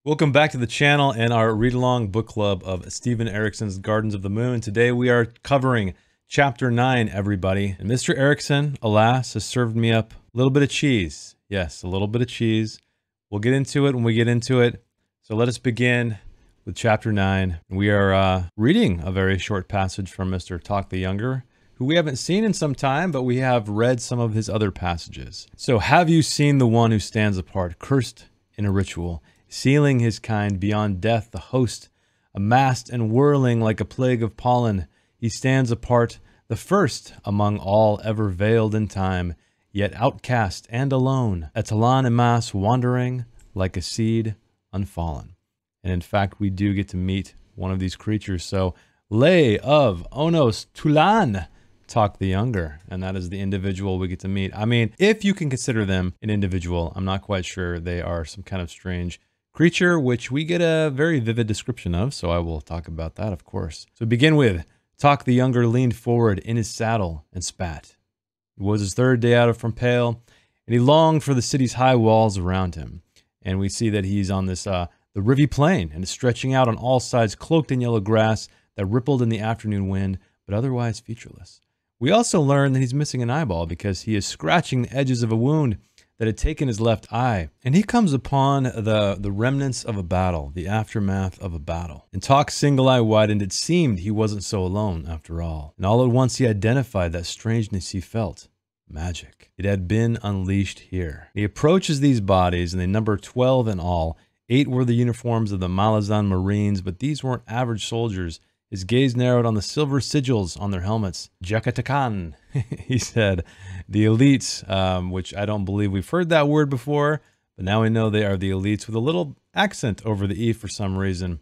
Welcome back to the channel and our read-along book club of Steven Erikson's Gardens of the Moon. Today we are covering Chapter 9, everybody. And Mr. Erikson, alas, has served me up a little bit of cheese. Yes, a little bit of cheese. We'll get into it when we get into it. So let us begin with Chapter 9. We are reading a very short passage from Mr. Tok the Younger, who we haven't seen in some time, but we have read some of his other passages. So, have you seen the one who stands apart, cursed in a ritual, sealing his kind beyond death, the host, amassed and whirling like a plague of pollen? He stands apart, the first among all ever veiled in time, yet outcast and alone, Etalon Imas wandering like a seed unfallen. And in fact, we do get to meet one of these creatures. So, Lay of Onos Tulan, Tok the Younger, and that is the individual we get to meet. I mean, if you can consider them an individual, I'm not quite sure. They are some kind of strange creature, which we get a very vivid description of, so I will talk about that, of course. So begin with, Tok the Younger leaned forward in his saddle and spat. It was his third day out from Pale, and he longed for the city's high walls around him. And we see that he's on this, the Rivi Plain, and is stretching out on all sides, cloaked in yellow grass that rippled in the afternoon wind, but otherwise featureless. We also learn that he's missing an eyeball because he is scratching the edges of a wound that had taken his left eye. And he comes upon the remnants of a battle, the aftermath of a battle. And Tok's single eye widened. It seemed he wasn't so alone after all. And all at once he identified that strangeness he felt. Magic. It had been unleashed here. He approaches these bodies, and they number 12 in all. 8 were the uniforms of the Malazan Marines, but these weren't average soldiers. His gaze narrowed on the silver sigils on their helmets. Jakatakan, he said. The elites, which I don't believe we've heard that word before, but now we know they are the elites with a little accent over the E for some reason.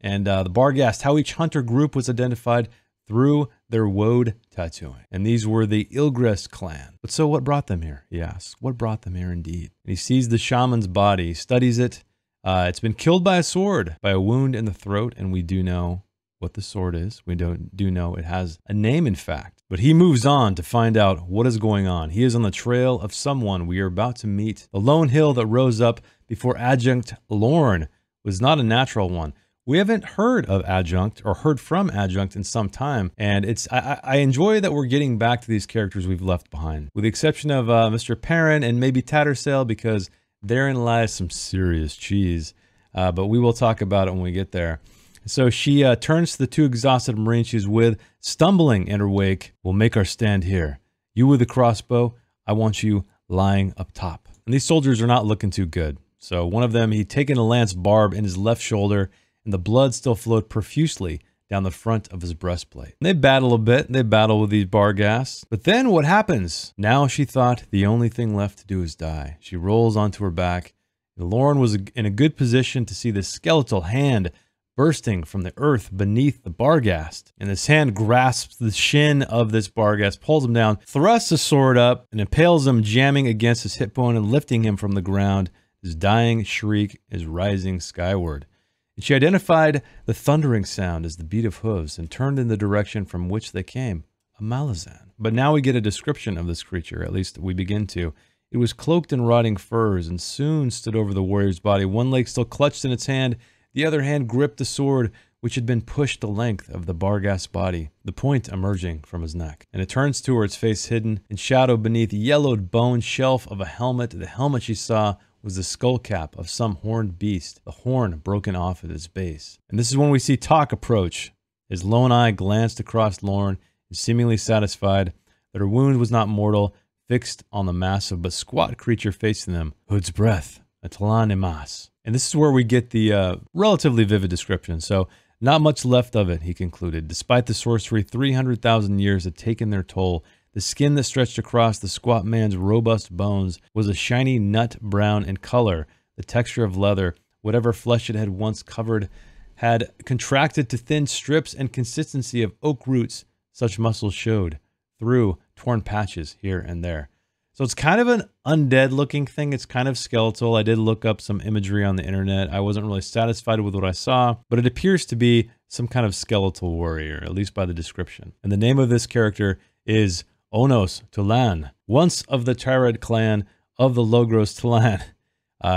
And the Barghast, how each hunter group was identified through their woad tattooing. And these were the Ilgress clan. But so what brought them here, he asks. What brought them here indeed? And he sees the shaman's body, studies it. It's been killed by a sword, by a wound in the throat, and we do know what the sword is. We do know it has a name, in fact. But he moves on to find out what is going on. He is on the trail of someone we are about to meet. The lone hill that rose up before Adjunct Lorn was not a natural one. We haven't heard of Adjunct or heard from Adjunct in some time, and I enjoy that we're getting back to these characters we've left behind, with the exception of Mr. Perrin and maybe Tattersail, because therein lies some serious cheese. But we will talk about it when we get there. So she turns to the 2 exhausted Marines she's with, stumbling in her wake. We'll make our stand here. You with the crossbow, I want you lying up top. And these soldiers are not looking too good. So one of them, he'd taken a lance barb in his left shoulder, and the blood still flowed profusely down the front of his breastplate. And they battle a bit. They battle with these Barghasts. But then what happens? Now she thought the only thing left to do is die. She rolls onto her back. And Lauren was in a good position to see the skeletal hand bursting from the earth beneath the Barghast. And this hand grasps the shin of this Barghast, pulls him down, thrusts the sword up, and impales him, jamming against his hip bone and lifting him from the ground. His dying shriek is rising skyward. And she identified the thundering sound as the beat of hooves and turned in the direction from which they came, a Malazan. But now we get a description of this creature, at least we begin to. It was cloaked in rotting furs and soon stood over the warrior's body, one leg still clutched in its hand. The other hand gripped the sword, which had been pushed the length of the Barghast's body, the point emerging from his neck. And it turns to her, its face hidden in shadow beneath the yellowed bone shelf of a helmet. The helmet she saw was the skull cap of some horned beast, the horn broken off at its base. And this is when we see Tok approach. His lone eye glanced across Lorn, and seemingly satisfied that her wound was not mortal, fixed on the massive but squat creature facing them. Hood's breath, Etalon Imas. And this is where we get the relatively vivid description. So, not much left of it, he concluded. Despite the sorcery, 300,000 years had taken their toll. The skin that stretched across the squat man's robust bones was a shiny nut brown in color. The texture of leather, whatever flesh it had once covered, had contracted to thin strips, and consistency of oak roots such muscles showed through torn patches here and there. So it's kind of an undead looking thing. It's kind of skeletal. I did look up some imagery on the internet. I wasn't really satisfied with what I saw, but it appears to be some kind of skeletal warrior, at least by the description. And the name of this character is Onos Tulan, once of the Tared clan of the Logros Tulan.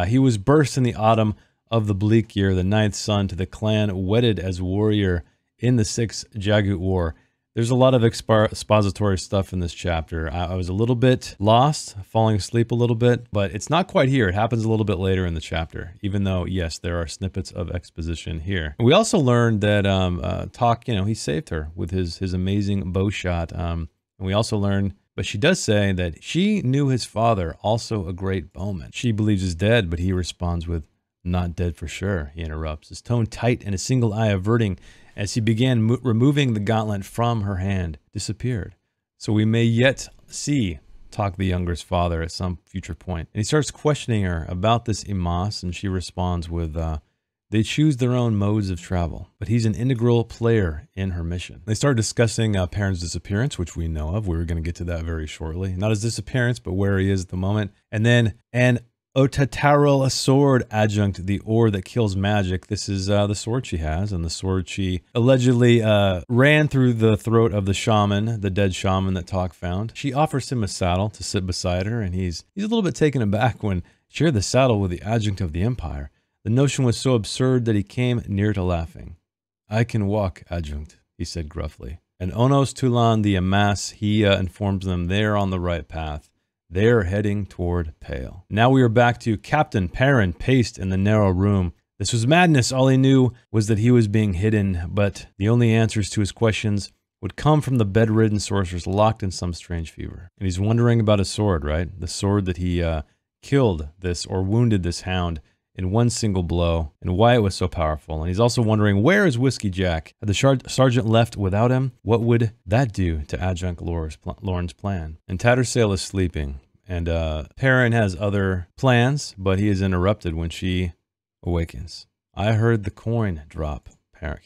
He was burst in the autumn of the bleak year, the ninth son to the clan wedded as warrior in the Sixth Jagut War. There's a lot of expository stuff in this chapter. I was a little bit lost, falling asleep a little bit, but it's not quite here. It happens a little bit later in the chapter, even though, yes, there are snippets of exposition here. We also learned that Tok, he saved her with his amazing bow shot. And we also learned, but she does say that she knew his father, also a great bowman. She believes he's dead, but he responds with, "Not dead for sure," he interrupts, his tone tight and a single eye averting as he began removing the gauntlet from her hand, disappeared. So we may yet see Tok the Younger's father at some future point. And he starts questioning her about this Imas, and she responds with, they choose their own modes of travel, but he's an integral player in her mission. They start discussing Perrin's disappearance, which we know of. We were going to get to that very shortly. Not his disappearance, but where he is at the moment. And then an Otataril, a sword adjunct, the ore that kills magic. This is the sword she has, and the sword she allegedly ran through the throat of the shaman, the dead shaman that Tok found. She offers him a saddle to sit beside her, and he's a little bit taken aback when shared the saddle with the adjunct of the Empire. The notion was so absurd that he came near to laughing. "I can walk, adjunct," he said gruffly. And Onos Tulan the Amas, he informs them they're on the right path. They're heading toward Pale. Now we are back to Captain Perrin paced in the narrow room. This was madness. All he knew was that he was being hidden, but the only answers to his questions would come from the bedridden sorceress locked in some strange fever. And he's wondering about his sword, right? The sword that he killed this or wounded this hound in one single blow, and why it was so powerful. And he's also wondering, where is Whiskey Jack? Had the sergeant left without him? What would that do to Adjunct Lorne's plan? And Tattersail is sleeping, and Perrin has other plans, but he is interrupted when she awakens. "I heard the coin drop,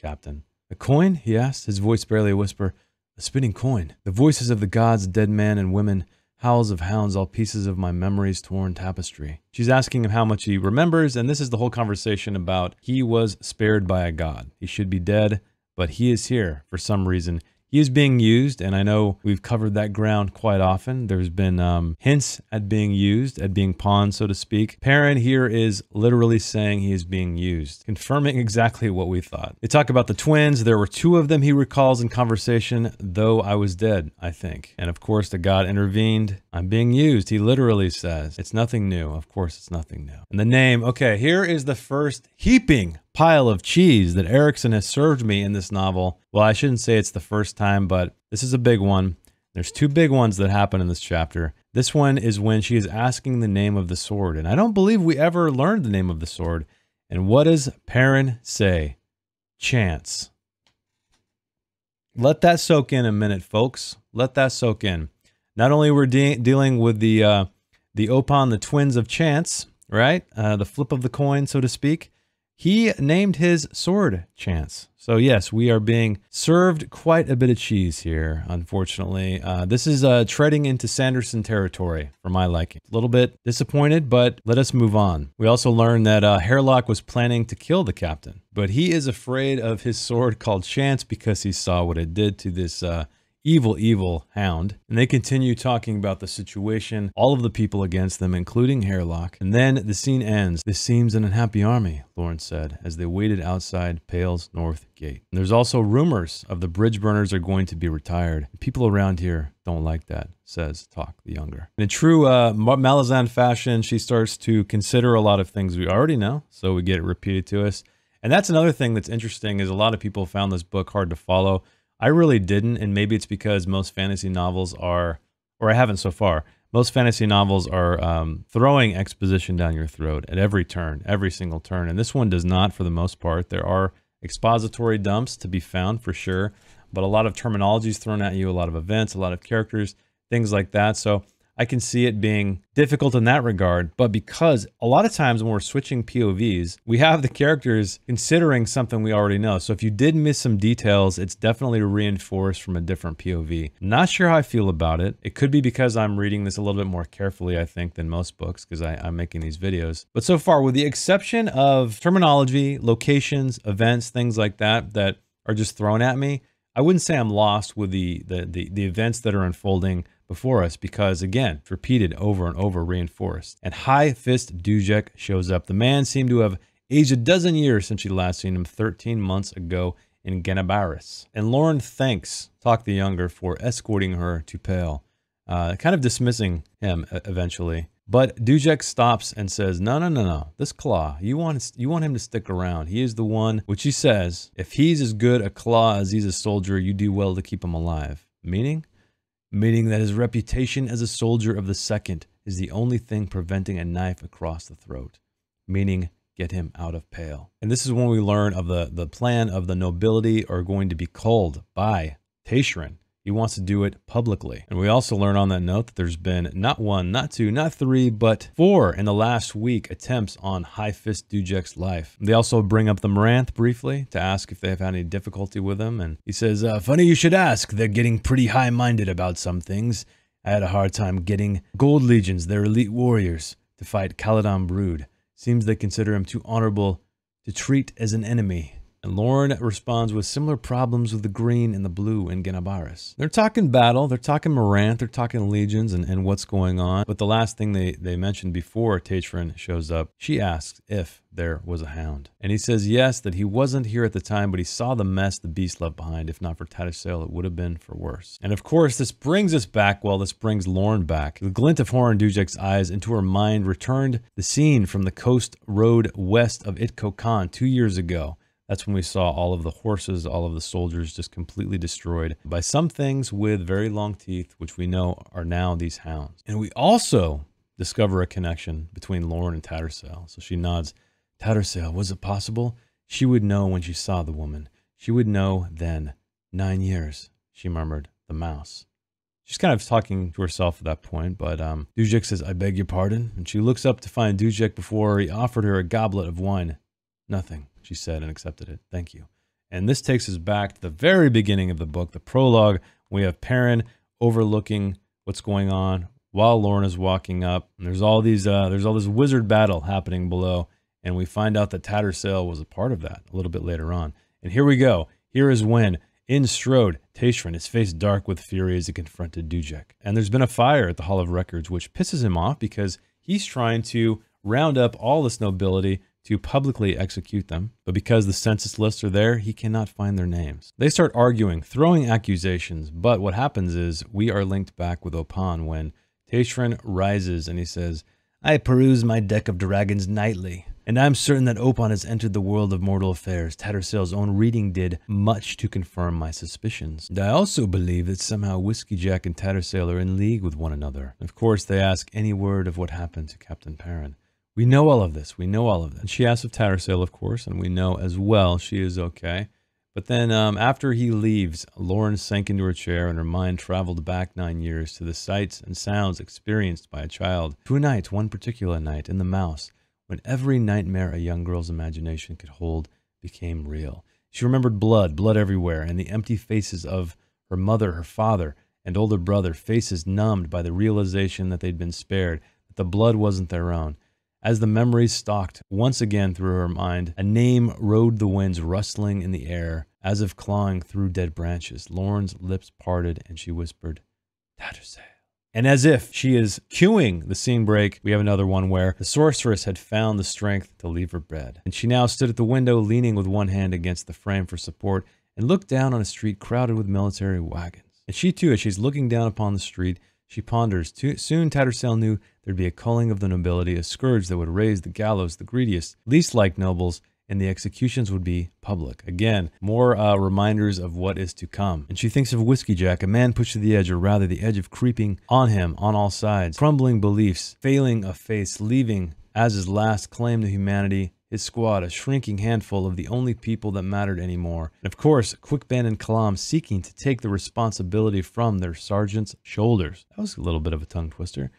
Captain." "A coin?" he asked, his voice barely a whisper. "A spinning coin. The voices of the gods, dead men and women, howls of hounds, all pieces of my memory's torn tapestry." She's asking him how much he remembers, and this is the whole conversation about he was spared by a god. He should be dead, but he is here for some reason. He is being used, and I know we've covered that ground quite often. There's been hints at being used, at being pawned, so to speak. Perrin here is literally saying he is being used, confirming exactly what we thought. They talk about the twins. There were two of them, he recalls in conversation, though I was dead, I think. And of course, the god intervened. "I'm being used," he literally says. It's nothing new. Of course, it's nothing new. And the name, okay, here is the first heaping pile of cheese that Erikson has served me in this novel. Well, I shouldn't say it's the first time, but this is a big one. There's two big ones that happen in this chapter. This one is when she is asking the name of the sword, and I don't believe we ever learned the name of the sword. And what does Perrin say? Chance. Let that soak in a minute, folks. Let that soak in. Not only we're dealing with the Opon, the twins of chance, right? The flip of the coin, so to speak. He named his sword Chance. So yes, we are being served quite a bit of cheese here, unfortunately. This is treading into Sanderson territory for my liking. A little bit disappointed, but let us move on. We also learned that Hairlock was planning to kill the captain, but he is afraid of his sword called Chance because he saw what it did to this evil hound. And they continue talking about the situation, all of the people against them, including Hairlock. And then the scene ends. "This seems an unhappy army," Lawrence said, as they waited outside Pale's north gate. And there's also rumors of the bridge burners are going to be retired. People around here don't like that, says Tok the Younger. In true Malazan fashion, she starts to consider a lot of things we already know, so we get it repeated to us. And that's another thing that's interesting, is a lot of people found this book hard to follow. I really didn't, and maybe it's because most fantasy novels are, or I haven't so far, most fantasy novels are throwing exposition down your throat at every turn, every single turn, and this one does not for the most part. There are expository dumps to be found for sure, but a lot of terminology is thrown at you, a lot of events, a lot of characters, things like that. So I can see it being difficult in that regard, but because a lot of times when we're switching POVs, we have the characters considering something we already know. So if you did miss some details, it's definitely reinforced from a different POV. Not sure how I feel about it. It could be because I'm reading this a little bit more carefully, I think, than most books, because I'm making these videos. But so far, with the exception of terminology, locations, events, things like that, that are just thrown at me, I wouldn't say I'm lost with the events that are unfolding before us, because again, it's repeated over and over, reinforced. And High Fist Dujek shows up. The man seemed to have aged a dozen years since she last seen him 13 months ago in Genabaris. And Lauren thanks Tok the Younger for escorting her to Pale, kind of dismissing him eventually. But Dujek stops and says, no. This Claw, you want him to stick around. He is the one, which he says, if he's as good a Claw as he's a soldier, you do well to keep him alive. Meaning that his reputation as a soldier of the Second is the only thing preventing a knife across the throat. Meaning, get him out of Pale. And this is when we learn of the plan of the nobility are going to be culled by Tayschrenn. He wants to do it publicly. And we also learn on that note that there's been not one, not two, not three, but 4 in the last week attempts on High Fist Dujek's life. They also bring up the Maranthe briefly to ask if they have had any difficulty with him. And he says, funny you should ask. They're getting pretty high-minded about some things. I had a hard time getting Gold Legions, their elite warriors, to fight Caladan Brood. Seems they consider him too honorable to treat as an enemy. And Lauren responds with similar problems with the green and the blue in Genabaris. They're talking battle, they're talking Maranthe, they're talking legions and what's going on. But the last thing they mentioned before Tayschrenn shows up, she asks if there was a hound. And he says yes, that he wasn't here at the time, but he saw the mess the beast left behind. If not for Tattersail, it would have been for worse. And of course, this brings us back, well, this brings Lauren back. The glint of horror in Dujek's eyes into her mind returned the scene from the coast road west of Itko Khan 2 years ago. That's when we saw all of the horses, all of the soldiers just completely destroyed by some things with very long teeth, which we know are now these hounds. And we also discover a connection between Lauren and Tattersail. So she nods. Tattersail, was it possible? She would know when she saw the woman. She would know then. 9 years, she murmured, the mouse. She's kind of talking to herself at that point, but Dujek says, I beg your pardon. And she looks up to find Dujek before he offered her a goblet of wine. Nothing, she said, and accepted it. Thank you. And this takes us back to the very beginning of the book, the prologue. We have Perrin overlooking what's going on while Lauren is walking up. And there's all this wizard battle happening below. And we find out that Tattersail was a part of that a little bit later on. And here we go. Here is when, in strode, Tayschrenn, his face dark with fury as he confronted Dujek. And there's been a fire at the Hall of Records, which pisses him off because he's trying to round up all this nobility to publicly execute them, but because the census lists are there, he cannot find their names. They start arguing, throwing accusations, but what happens is we are linked back with Opan when Tayschrenn rises and he says, I peruse my deck of dragons nightly, and I'm certain that Opan has entered the world of mortal affairs. Tattersail's own reading did much to confirm my suspicions. And I also believe that somehow Whiskey Jack and Tattersail are in league with one another. Of course, they ask any word of what happened to Captain Perrin. We know all of this. We know all of this. And she asks of Tattersail, of course, and we know as well she is okay. But then after he leaves, Lauren sank into her chair and her mind traveled back 9 years to the sights and sounds experienced by a child. To a night, one particular night, in the Mouse, when every nightmare a young girl's imagination could hold became real. She remembered blood everywhere, and the empty faces of her mother, her father, and older brother, faces numbed by the realization that they'd been spared, that the blood wasn't their own. As the memories stalked once again through her mind, a name rode the winds rustling in the air, as if clawing through dead branches. Lauren's lips parted and she whispered, Tattersail. And as if she is cueing the scene break, we have another one where the sorceress had found the strength to leave her bed. And she now stood at the window, leaning with one hand against the frame for support, and looked down on a street crowded with military wagons. And she too, as she's looking down upon the street, she ponders. Soon Tattersail knew there'd be a culling of the nobility, a scourge that would raise the gallows the greediest, least liked nobles, and the executions would be public. Again, more reminders of what is to come. And she thinks of Whiskey Jack, a man pushed to the edge, or rather the edge of creeping on him on all sides, crumbling beliefs, failing of faith, leaving as his last claim to humanity his squad, a shrinking handful of the only people that mattered anymore. And of course, Quickband and Kalam seeking to take the responsibility from their sergeant's shoulders. That was a little bit of a tongue twister.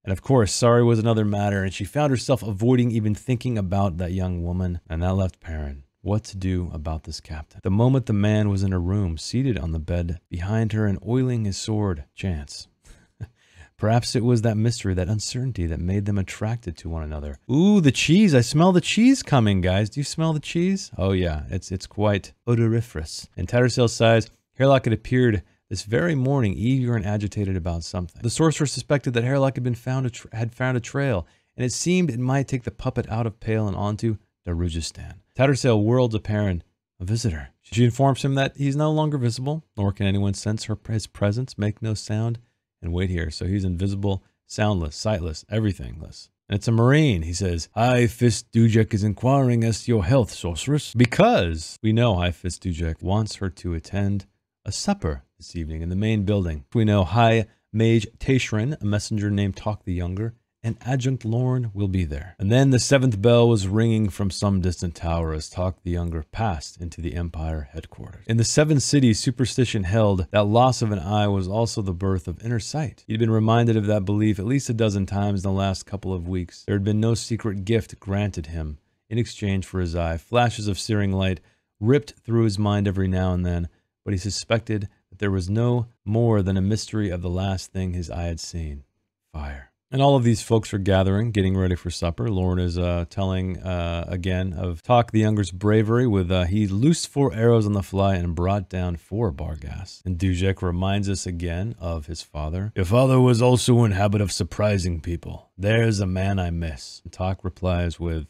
And of course, sorry was another matter, and she found herself avoiding even thinking about that young woman. And that left Perrin. What to do about this captain? The moment the man was in her room, seated on the bed behind her and oiling his sword, chance. Perhaps it was that mystery, that uncertainty that made them attracted to one another. Ooh, the cheese. I smell the cheese coming, guys. Do you smell the cheese? Oh yeah, it's quite odoriferous. And Tattersail sighs. Hairlock had appeared this very morning, eager and agitated about something. The sorcerer suspected that Hairlock had found a trail, and it seemed it might take the puppet out of Pale and onto Darujistan. Tattersail whirled to Perrin, a visitor. She informs him that he's no longer visible, nor can anyone sense his presence, make no sound, and wait here. So he's invisible, soundless, sightless, everythingless. And it's a Marine. He says, High Fist Dujek is inquiring as to your health, sorceress. Because we know High Fist Dujek wants her to attend a supper this evening in the main building. We know High Mage Tashrin, a messenger named Talk the Younger, and Adjunct Lorn will be there. And then the 7th bell was ringing from some distant tower as Talk the Younger passed into the Empire headquarters. In the 7 cities, superstition held that loss of an eye was also the birth of inner sight. He'd been reminded of that belief at least a dozen times in the last couple of weeks. There had been no secret gift granted him in exchange for his eye. Flashes of searing light ripped through his mind every now and then, but he suspected that there was no more than a mystery of the last thing his eye had seen: fire. And all of these folks are gathering, getting ready for supper. Lorn is telling again of Talk the Younger's bravery with he loosed 4 arrows on the fly and brought down 4 Barghast. And Dujek reminds us again of his father. Your father was also in habit of surprising people. There's a man I miss. And Talk replies with,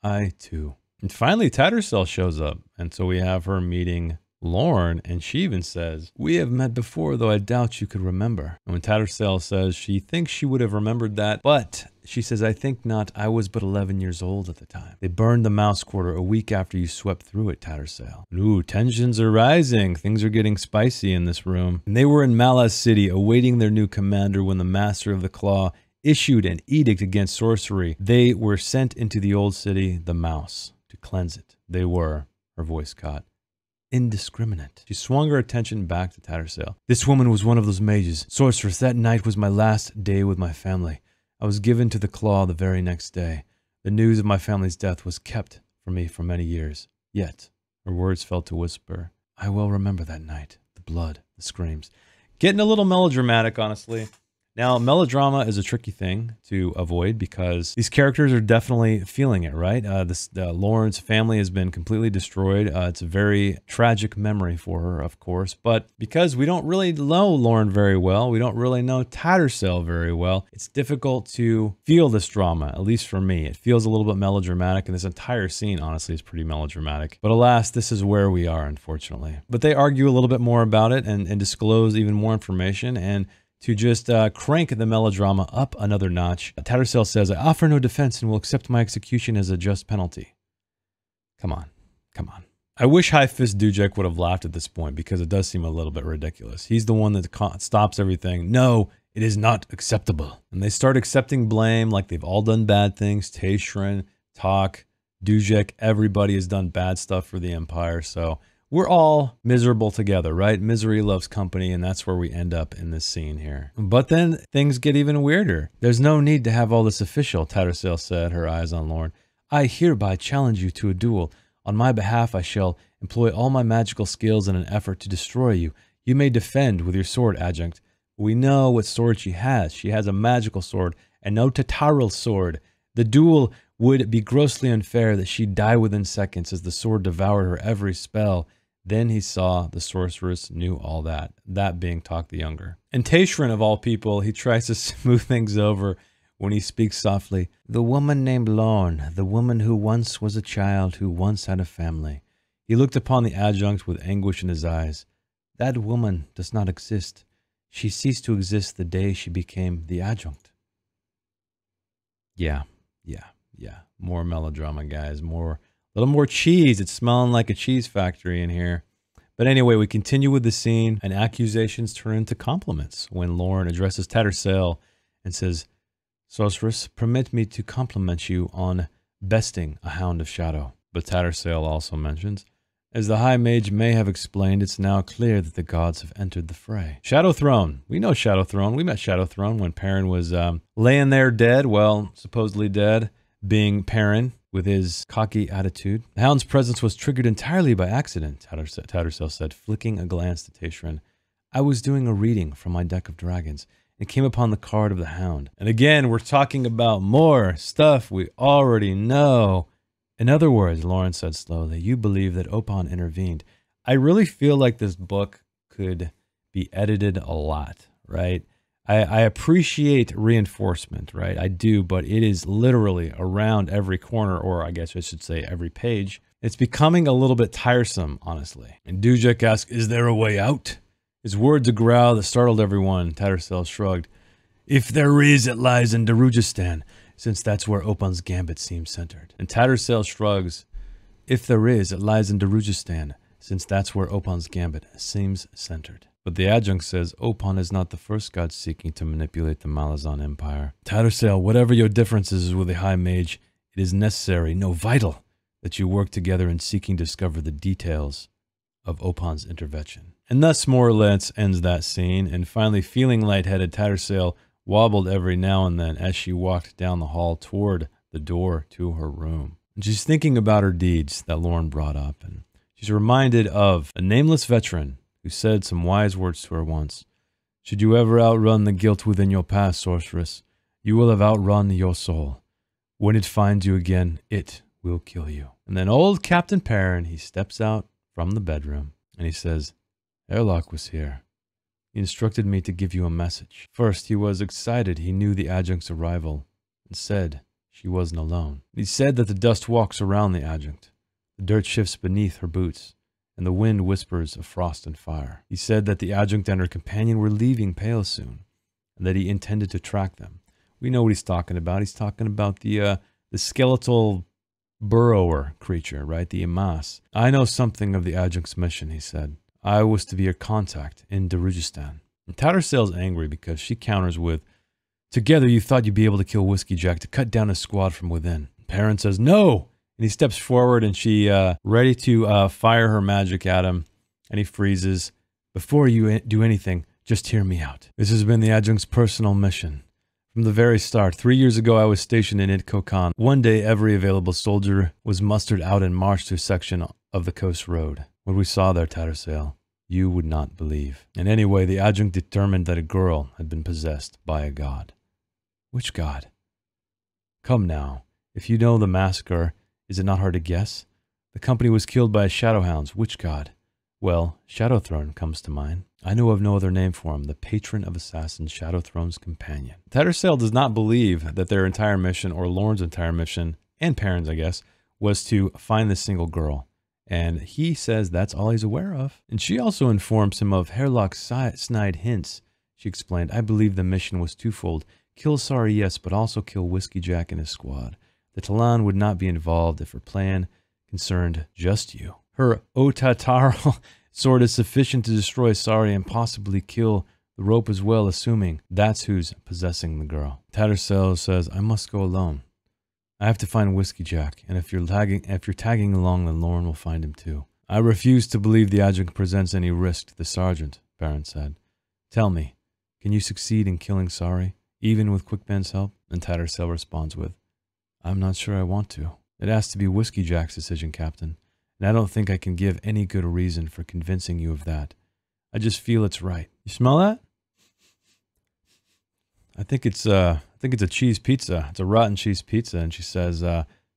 I too. And finally Tattersail shows up. And so we have her meeting Lorn, and she even says, we have met before, though I doubt you could remember. And when Tattersail says she thinks she would have remembered that, but she says, I think not. I was but 11 years old at the time. They burned the Mouse Quarter a week after you swept through it, Tattersail. Ooh, tensions are rising. Things are getting spicy in this room. And they were in Malas City awaiting their new commander when the Master of the Claw issued an edict against sorcery. They were sent into the old city, the Mouse, to cleanse it. They were, her voice caught, indiscriminate. She swung her attention back to Tattersail. This woman was one of those mages. Sorceress, that night was my last day with my family. I was given to the Claw the very next day. The news of my family's death was kept from me for many years. Yet, her words fell to whisper, I well remember that night. The blood, the screams. Getting a little melodramatic, honestly. Now, melodrama is a tricky thing to avoid because these characters are definitely feeling it, right? Lorn's family has been completely destroyed. It's a very tragic memory for her, of course. But because we don't really know Lorn very well, we don't really know Tattersail very well, it's difficult to feel this drama, at least for me. It feels a little bit melodramatic, and this entire scene, honestly, is pretty melodramatic. But alas, this is where we are, unfortunately. But they argue a little bit more about it and disclose even more information, and to just crank the melodrama up another notch, Tattersail says, I offer no defense and will accept my execution as a just penalty. Come on, come on. I wish High Fist Dujek would have laughed at this point because it does seem a little bit ridiculous. He's the one that stops everything. No, it is not acceptable. And they start accepting blame like they've all done bad things. Tashrin, Talk, Dujek, everybody has done bad stuff for the Empire. So we're all miserable together, right? Misery loves company, and that's where we end up in this scene here. But then things get even weirder. There's no need to have all this official, Tattersail said, her eyes on Lorn. I hereby challenge you to a duel. On my behalf, I shall employ all my magical skills in an effort to destroy you. You may defend with your sword, Adjunct. We know what sword she has. She has a magical sword, and no Tataril sword. The duel would be grossly unfair that she die within seconds as the sword devoured her every spell. Then he saw the sorceress knew all that, that being Talk the Younger. And Tashrin, of all people, he tries to smooth things over when he speaks softly. The woman named Lorn, the woman who once was a child, who once had a family. He looked upon the Adjunct with anguish in his eyes. That woman does not exist. She ceased to exist the day she became the Adjunct. Yeah. More melodrama, guys. A little more cheese. It's smelling like a cheese factory in here. But anyway, we continue with the scene, and accusations turn into compliments when Lorn addresses Tattersail and says, Sorceress, permit me to compliment you on besting a Hound of Shadow. But Tattersail also mentions, as the High Mage may have explained, it's now clear that the gods have entered the fray. Shadow Throne. We know Shadow Throne. We met Shadow Throne when Perrin was laying there dead, well, supposedly dead, being Perrin with his cocky attitude. The Hound's presence was triggered entirely by accident, Tattersail said, flicking a glance to Tashrin. I was doing a reading from my deck of dragons and came upon the card of the Hound. And again, we're talking about more stuff we already know. In other words, Lorn said slowly, you believe that Opon intervened. I really feel like this book could be edited a lot, right? I appreciate reinforcement, right? I do, but it is literally around every corner, or I guess I should say every page. It's becoming a little bit tiresome, honestly. And Dujek asks, is there a way out? His words a growl that startled everyone. Tattersall shrugged. If there is, it lies in Darujistan, since that's where Opan's gambit seems centered. And Tattersall shrugs. If there is, it lies in Darujistan, since that's where Opan's gambit seems centered. But the adjunct says Opan is not the first god seeking to manipulate the Malazan Empire. Tattersall, whatever your differences with the High Mage, it is necessary, no vital, that you work together in seeking to discover the details of Opan's intervention. And thus more or less ends that scene, and finally feeling lightheaded, Tattersall wobbled every now and then as she walked down the hall toward the door to her room. And she's thinking about her deeds that Lorne brought up, and she's reminded of a nameless veteran who said some wise words to her once. Should you ever outrun the guilt within your past, sorceress, you will have outrun your soul. When it finds you again, it will kill you. And then old Captain Perrin, he steps out from the bedroom, and he says, Airlock was here. He instructed me to give you a message. First, he was excited he knew the adjunct's arrival, and said she wasn't alone. He said that the dust walks around the adjunct, the dirt shifts beneath her boots, and the wind whispers of frost and fire. He said that the adjunct and her companion were leaving Pale soon, and that he intended to track them. We know what he's talking about. He's talking about the skeletal burrower creature, right? The Imas. I know something of the adjunct's mission, he said. I was to be your contact in Darujistan. And Tattersall's angry because she counters with, together you thought you'd be able to kill Whiskey Jack to cut down a squad from within. Perrin says, no! And he steps forward, and she, ready to fire her magic at him, and he freezes. Before you do anything, just hear me out. This has been the adjunct's personal mission. From the very start, 3 years ago I was stationed in Idkokan. One day every available soldier was mustered out and marched to a section of the coast road. What we saw there, Tattersall, you would not believe. And anyway, the adjunct determined that a girl had been possessed by a god. Which god? Come now, if you know the massacre, is it not hard to guess? The company was killed by Shadowhounds. Which god? Well, Shadowthrone comes to mind. I know of no other name for him, the patron of assassins, Shadowthrone's companion. Tattersall does not believe that their entire mission, or Lorne's entire mission, and Perrin's, I guess, was to find this single girl. And he says that's all he's aware of. And she also informs him of Hairlock's snide hints. She explained, I believe the mission was twofold. Kill Sari, yes, but also kill Whiskey Jack and his squad. The Talon would not be involved if her plan concerned just you. Her Otataro sword is sufficient to destroy Sari and possibly kill the rope as well, assuming that's who's possessing the girl. Tattersall says, I must go alone. I have to find Whiskey Jack, and if you're tagging along, then Lorne will find him too. I refuse to believe the adjunct presents any risk to the sergeant, Perrin said. Tell me, can you succeed in killing Sari, even with Quickben's help? And Tattersall responds with, I'm not sure I want to. It has to be Whiskey Jack's decision, Captain, and I don't think I can give any good reason for convincing you of that. I just feel it's right. You smell that? I think it's a cheese pizza. It's a rotten cheese pizza. And she says,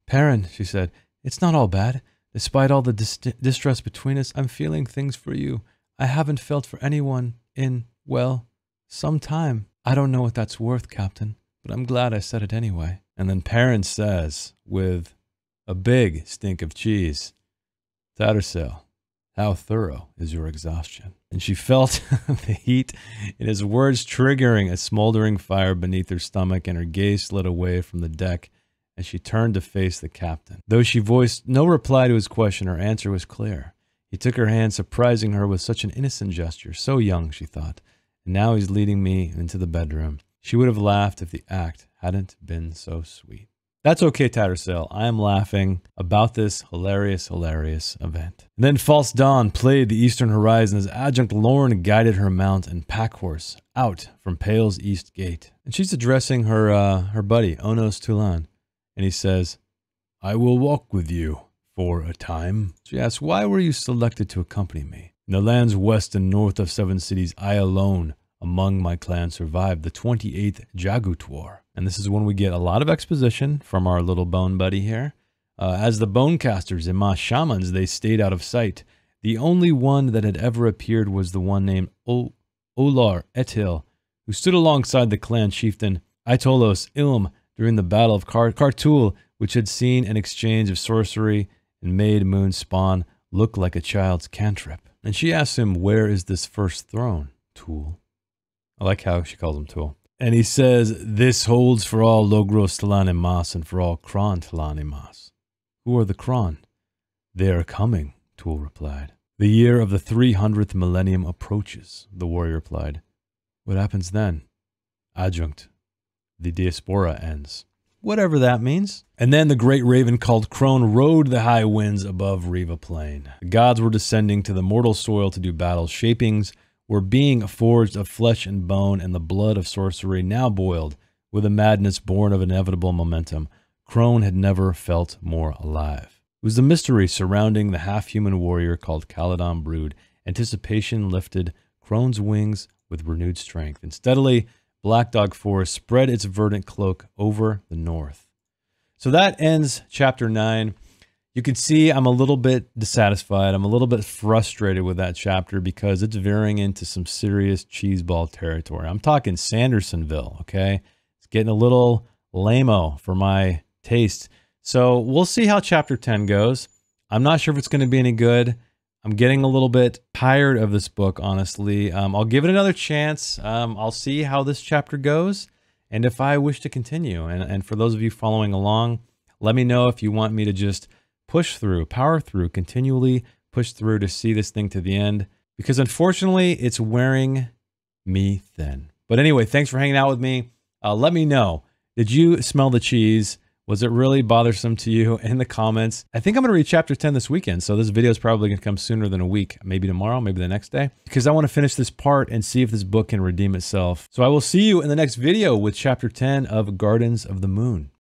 Perrin, she said, it's not all bad. Despite all the distress between us, I'm feeling things for you. I haven't felt for anyone in, well, some time. I don't know what that's worth, Captain, but I'm glad I said it anyway. And then Perrin says, with a big stink of cheese, Tattersall, how thorough is your exhaustion? And she felt the heat in his words triggering a smoldering fire beneath her stomach, and her gaze slid away from the deck as she turned to face the captain. Though she voiced no reply to his question, her answer was clear. He took her hand, surprising her with such an innocent gesture. So young, she thought, and now he's leading me into the bedroom. She would have laughed if the act hadn't been so sweet. That's okay, Tattersall. I am laughing about this hilarious event. And then False Dawn played the eastern horizon as Adjunct Lorne guided her mount and pack horse out from Pale's east gate. And she's addressing her buddy, Onos Tulan. And he says, I will walk with you for a time. She asks, why were you selected to accompany me? In the lands west and north of 7 cities, I alone among my clan survived the 28th Jagut War. And this is when we get a lot of exposition from our little bone buddy here. As the Bonecasters and Ma Shamans, they stayed out of sight. The only one that had ever appeared was the one named Olar Etil, who stood alongside the clan chieftain Aitolos Ilm during the Battle of Kartul, which had seen an exchange of sorcery and made Moon Spawn look like a child's cantrip. And she asks him, where is this first throne, Tool? I like how she calls him Tool. And he says, this holds for all Logros Talanimas and for all Kron Talanimas. Who are the Kron? They are coming, Tool replied. The year of the 300th millennium approaches, the warrior replied. What happens then? Adjunct. The diaspora ends. Whatever that means. And then the great raven called Crone rode the high winds above Riva Plain. The gods were descending to the mortal soil to do battle. Shapings were being forged of flesh and bone, and the blood of sorcery now boiled with a madness born of inevitable momentum. Crone had never felt more alive. It was the mystery surrounding the half-human warrior called Caladan Brood. Anticipation lifted Crone's wings with renewed strength, and steadily Black Dog Forest spread its verdant cloak over the north. So that ends chapter 9. You can see I'm a little bit dissatisfied. I'm a little bit frustrated with that chapter because it's veering into some serious cheeseball territory. I'm talking Sandersonville, okay? It's getting a little lame-o for my taste. So we'll see how chapter 10 goes. I'm not sure if it's going to be any good. I'm getting a little bit tired of this book, honestly. I'll give it another chance. I'll see how this chapter goes and if I wish to continue. And for those of you following along, let me know if you want me to just push through, power through, continually push through to see this thing to the end. Because unfortunately, it's wearing me thin. But anyway, thanks for hanging out with me. Let me know, did you smell the cheese? Was it really bothersome to you? In the comments. I think I'm going to read chapter 10 this weekend, so this video is probably going to come sooner than a week. Maybe tomorrow, maybe the next day. Because I want to finish this part and see if this book can redeem itself. So I will see you in the next video with chapter 10 of Gardens of the Moon.